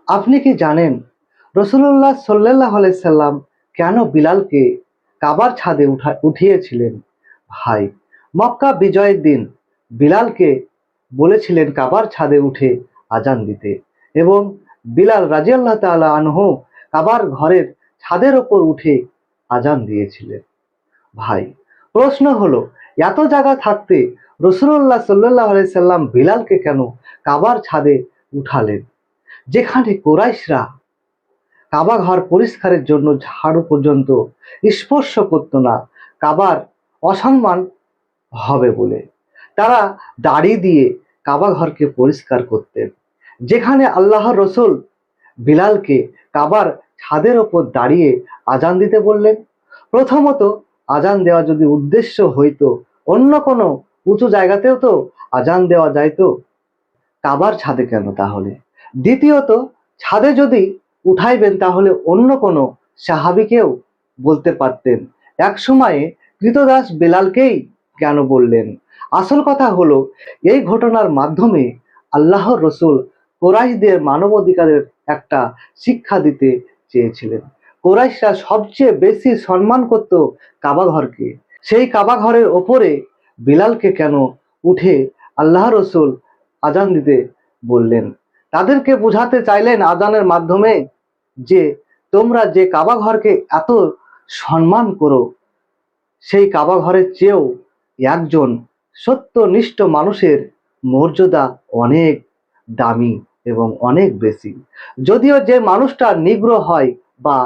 আপনি কি জানেন রাসূলুল্লাহ সাল্লাল্লাহু আলাইহি সাল্লাম কেন বিলালকে কাবার ছাদে উঠিয়েছিলেন? ভাই, মক্কা বিজয়ের দিন বিলালকে বলেছিলেন কাবার ছাদে উঠে আজান দিতে, এবং বিলাল রাদিয়াল্লাহু তাআলা আনহু কাবার ঘরের ছাদের ওপর উঠে আজান দিয়েছিলেন। ভাই, প্রশ্ন হলো, এত জায়গা থাকতে রাসূলুল্লাহ সাল্লাল্লাহু আলাইহি সাল্লাম বিলালকে কেন কাবার ছাদে উঠালেন, যেখানে কুরাইশরা কাবা ঘর পরিষ্কারের জন্য ঝাড়ু পর্যন্ত স্পর্শ করত না, কাবার অসম্মান হবে বলে তারা দাড়ি দিয়ে কাবা ঘরকে পরিষ্কার করতেন। যেখানে আল্লাহর রসুল বিলালকে কাবার ছাদের ওপর দাঁড়িয়ে আজান দিতে বললেন। প্রথমত, আজান দেওয়া যদি উদ্দেশ্য হইতো অন্য কোনো উঁচু জায়গাতেও তো আজান দেওয়া যাইতো, কাবার ছাদে কেন তাহলে? দ্বিতীয়ত, ছাদে যদি উঠাইবেন তাহলে অন্য কোনো সাহাবীকেও বলতে পারতেন, এক সময়ে কৃতদাস বেলালকেই কেন বললেন? আসল কথা হলো, এই ঘটনার মাধ্যমে আল্লাহর রসুল কোরাইশদের মানবাধিকারের একটা শিক্ষা দিতে চেয়েছিলেন। কোরাইশরা সবচেয়ে বেশি সম্মান করত কাবা ঘরকে। সেই কাবা ঘরের ওপরে বিলালকে কেন উঠে আল্লাহ রসুল আজান দিতে বললেন? তাদেরকে বোঝাতে চাইলেন আজানের মাধ্যমে যে তোমরা যে কাবা ঘরকে এত সম্মান করো, সেই কাবা ঘরের চেয়েও একজন সত্যনিষ্ঠ মানুষের মর্যাদা অনেক দামি এবং অনেক বেশি, যদিও যে মানুষটা নিগ্র হয় বা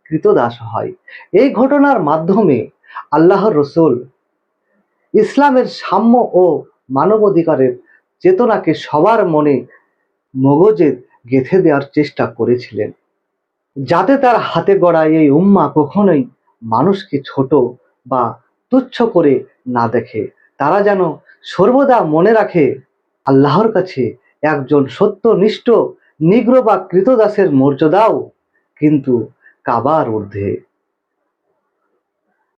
কৃতদাস হয়। এই ঘটনার মাধ্যমে আল্লাহর রসুল ইসলামের সাম্য ও মানবাধিকারের চেতনাকে সবার মনে মগজে গেঁথে দেওয়ার চেষ্টা করেছিলেন, যাতে তার হাতে গড়া এই উম্মাহ কখনোই মানুষকে ছোট বা তুচ্ছ করে না দেখে। তারা যেন সর্বদা মনে রাখে আল্লাহর কাছে একজন সত্যনিষ্ঠ নিগ্র বা কৃতদাসের মর্যাদাও কিন্তু কাবার ঊর্ধ্বে।